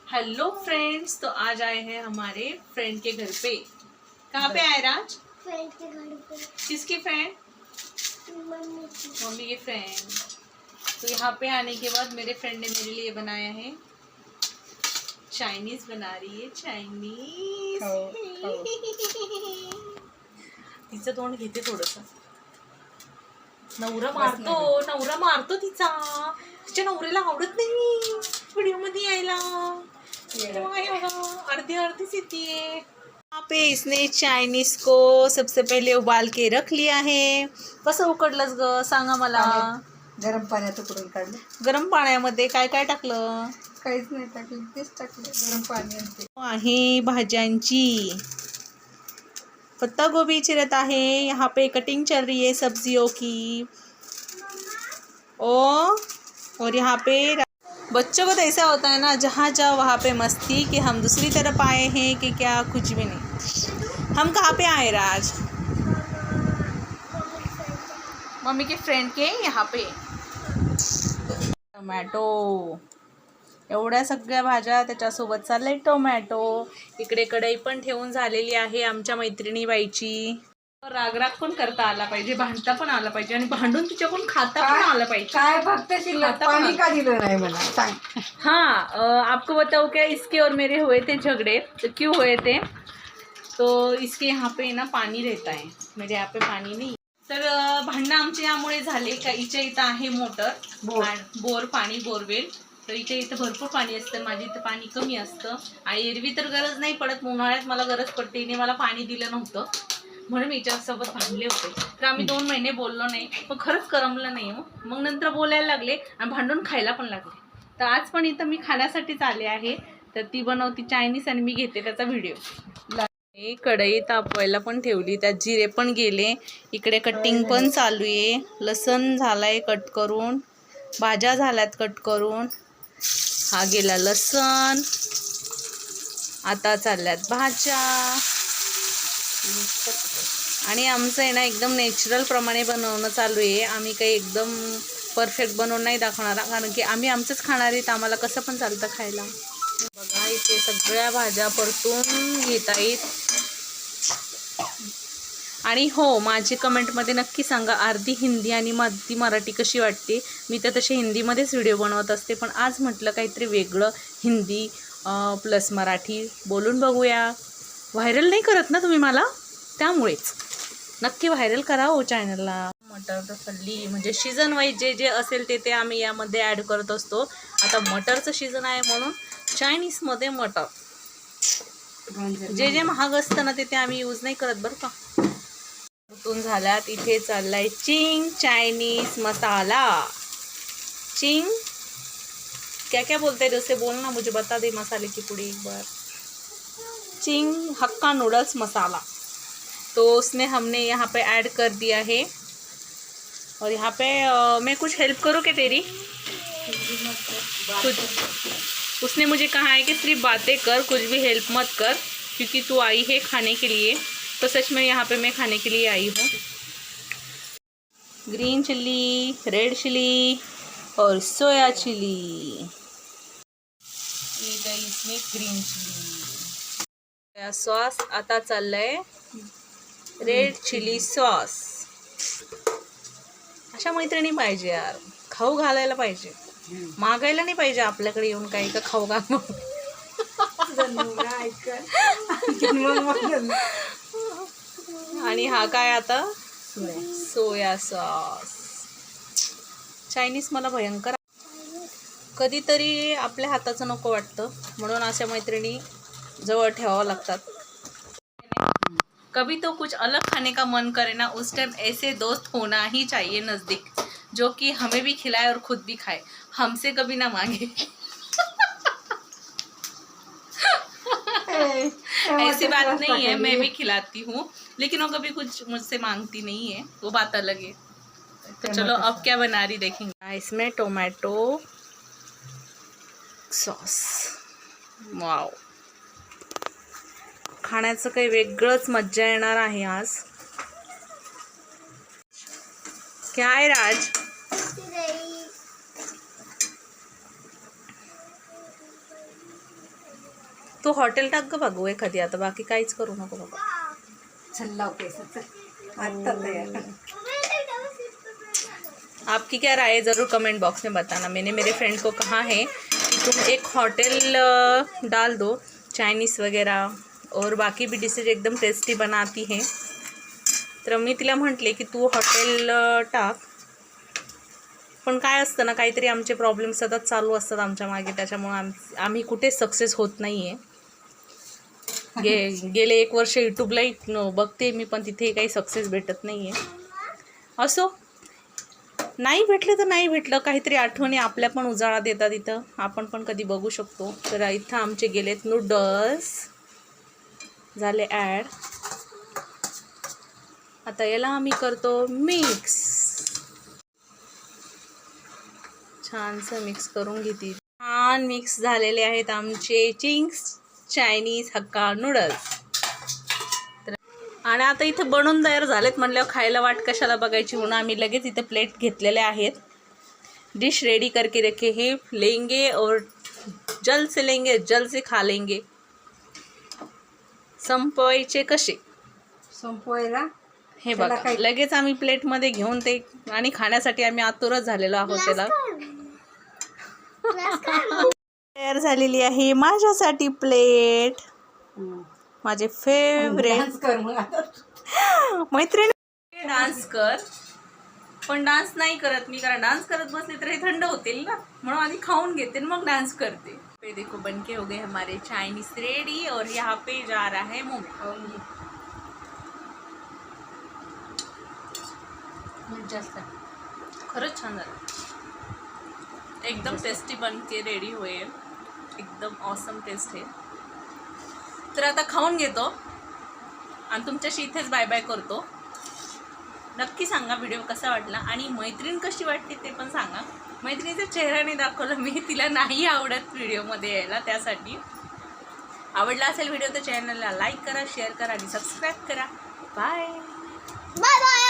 Hello friends, तो आज आए हैं हमारे फ्रेंड के घर पे। कहाँ पे आए राज? फ्रेंड के घर पे। किसके फ्रेंड? मम्मी के फ्रेंड। तो यहाँ पे आने के बाद मेरे फ्रेंड ने मेरे लिए बनाया है चाइनीज। बना रही है चाइनीज। तिचं तोंड घेते थोडस। नवरा मारतो तिचा नवऱ्याला आवडत नाही व्हिडिओ मध्ये यायला। अर्धीच येते। यहाँ पे इसने चाइनीज को सबसे पहले उबाल के रख लिया है। कसं उकडलंस ग सांगा मला। गरम पाण्यात उकडून काढलं। गरम पाण्यामध्ये काय काय टाकलं? काहीच नाही टाकलं, तेच टाकलं गरम पाणी। आहे भाज्यांची पत्ता गोभी चिरत आहे। यहाँ पे कटिंग चल रही है सब्जियों की। और यहाँ पे बच्चों को तो ऐसा होता है ना, जहाँ जाओ वहाँ पे मस्ती कि हम दूसरी तरफ आए हैं कि क्या, कुछ भी नहीं। हम कहाँ पे आए राज? मम्मी के फ्रेंड के यहाँ पे। टोमॅटो, एवढ्या सगळ्या भाज्या त्याच्यासोबत चाललंय टोमॅटो। इकडे कढई पण ठेवून झालेली आहे आमच्या मैत्रिणी बाईची। रागराग पण करता आला पाहिजे, भांडता पण आला पाहिजे आणि भांडून तिच्याकडून खाता पण आला पाहिजे। काय फक्त शिल्लक पाणी का दिलं नाही मला सांग। हाँ, आपको बताओ क्या इसके और मेरे हुए थे झगड़े। तो क्यों हुए थे? तो इसके यहाँ पे ना पानी रहता है, मेरे यहाँ पे पानी नाही। तर भांडणं आमच्या यामुळे झाले का हिच्या इथं आहे मोटर बोर पाणी बोरवेल। तर इथं भरपूर पाणी असतं, माझ्या इथं पाणी कमी असतं आणि एरवी तर गरज नाही पडत, उन्हाळ्यात मला गरज पडते। हिने मला पाणी दिलं नव्हतं म्हणून मी हिच्यासोबत भांडले होते। तर आम्ही 2 महिने बोललो नाही, पण खरंच करमलं नाही हो। मग नंतर बोलायला लागले आणि भांडून खायला पण लागले। तर आज पण इथं मी खाण्यासाठीच आले आहे। तर ती बनवती चायनीज आणि मी घेते त्याचा व्हिडिओ। कढई तापवायला पण ठेवली, त्यात जिरे पण गेले। इकडे कटिंग पण चालू आहे, लसण झालाय कट करून, भाज्या झाल्यात कट करून। हा गेला लसण, आता चालल्यात भाज्या। आणि आमचं आहे ना एकदम नॅचरल प्रमाणे बनवणं चालू आहे। आम्ही काही एकदम परफेक्ट बनवून नाही दाखवणार, कारण की आम्ही आमचंच खाणार आहेत, आम्हाला कसं पण चालतं खायला। बघा इथे सगळ्या भाज्या परतून घेत आहेत। आणि हो, माझी कमेंटमध्ये नक्की सांगा अर्धी हिंदी आणि अर्धी मराठी कशी वाटते। मी तर तसे हिंदीमध्येच व्हिडिओ बनवत असते, पण आज म्हटलं काहीतरी वेगळं, हिंदी प्लस मराठी बोलून बघूया। व्हायरल नाही करत ना तुम्ही मला, त्यामुळेच नक्की व्हायरल करा हो चॅनलला। मटर फल्ली म्हणजे सीझन वाईज जे जे असेल ते आम्ही यामध्ये ॲड करत असतो। आता मटरचं सीझन आहे म्हणून चायनीजमध्ये मटर जे जे महाग असतं ना ते आम्ही यूज नाही करत बरं का। परतून झाल्यात, इथे चाललाय चिंग चायनीज मसाला। चिंग क्या क्या बोलते हैं उसे बोलना, मुझे बता दे मसाले की पूरी एक बार। चिंग हक्का नूडल्स मसाला। तो उसने हमने यहाँ पे ऐड कर दिया है। और यहाँ पे मैं कुछ हेल्प करूँ क्या तेरी? कुछ उसने मुझे कहा है कि सिर्फ बातें कर, कुछ भी हेल्प मत कर, क्योंकि तू आई है खाने के लिए। तो सच में यहाँ पे मैं खाने के लिए आई हूँ। ग्रीन चिल्ली, रेड चिल्ली और सोया चिल्ली। ये गई इसमें ग्रीन चिल्ली सॉस। आता चाललंय रेड चिली सॉस। अशा मैत्रिणी पाहिजे यार, खाऊ घालायला पाहिजे, मागायला नाही पाहिजे आपल्याकडे येऊन काही का खाऊ घाल। आणि हा काय आता सोया सॉस। चायनीज मला भयंकर, कधीतरी आपल्या हाताचं नको वाटतं, म्हणून अशा मैत्रिणी जवळ ठेवावं लागतात। कभी तो कुछ अलग खाने का मन करे ना, उस टाइम ऐसे दोस्त होना ही चाहिए नज़दीक, जो कि हमें भी खिलाए और खुद भी खाए, हमसे कभी ना मांगे। ऐसी बात नहीं है, मैं भी खिलाती हूँ, लेकिन वो कभी कुछ मुझसे मांगती नहीं है, वो बात अलग है। तो चलो अब क्या बना रही देखेंगे। इसमें टोमेटो सॉस, वाव, खाण्याचं काही वेगळंच मज्जा येणार आहे आज। क्या है राज? तू हॉटेल टाक ग बघू एखादी आता, बाकी काहीच करू नको बाबा. चल लाव केस आता तयार. आपकी क्या राय है ज़रूर कमेंट बॉक्स में बताना. मैंने मेरे फ्रेंड को कहा है तुम एक होटल डाल दो, चायनीज़ वगैरह और बाकी भी डिशेज एकदम टेस्टी बनाती है. तर मी तिला म्हटले की तू हॉटेल टाक. पण काय असतं ना, काहीतरी आमचे प्रॉब्लेम सतत चालू असतात आमच्या मागे, त्याच्यामुळे आम्ही कुठेच सक्सेस होत नाही आहे. गेले 1 वर्ष यूट्यूबलाही बघते मी, पण तिथे काही सक्सेस भेटत नाही आहे. असो, नाही भेटलं तर नाही भेटलं, काहीतरी आठवणी आपल्या पण उजाळा देतात इथं, आपण पण कधी बघू शकतो. तर इथं आमचे गेलेत नूडल्स झाले ॲड. आता याला आम्ही करतो मिक्स. छानसं मिक्स करून घेते. छान मिक्स झालेले आहेत आमचे चिंग्स चायनीज हक्का नूडल्स. आणि आता इथं बनवून तयार झालेत म्हणल्यावर खायला वाट कशाला बघायची, म्हणून आम्ही लगेच इथं प्लेट घेतलेले आहेत. डिश रेडी करके रखे हे, लेंगे और जल्द से लेंगे जल्द से खा लेंगे. संपवायचे कसे संपवायला हे बघा, लगेच आम्ही प्लेटमध्ये घेऊन ते, आणि खाण्यासाठी आम्ही आतुरच झालेलो आहोत. त्याला तयार झालेली आहे माझ्यासाठी प्लेट, माझे फेवरेट. मैत्रिणी डान्स कर, पण डान्स नाही करत मी, कारण डान्स करत बसले तर हे थंड होतील ना, म्हणून आधी खाऊन घेते मग डान्स करते. पे देखो बनके हो गए हमारे चाइनीज रेडी, और यहाँ पे जा रहा है मोमो. जास्त खरंच छान झालं, एकदम टेस्टी बनके रेडी हुए, एकदम ऑसम टेस्ट आहे. तर आता खाऊन घेतो आणि तुमच्याशी इथेच बाय बाय करतो. नक्की सांगा व्हिडिओ कसा वाटला, आणि मैत्रीण कशी वाटते ते पण सांगा. मैत्रिणीचा चेहरा नाही दाखवला मी, तिला नाही आवडत व्हिडिओमध्ये यायला, त्यासाठी. आवडला असेल व्हिडिओ तर चॅनलला लाईक करा, शेअर करा आणि सबस्क्राईब करा. Bye bye.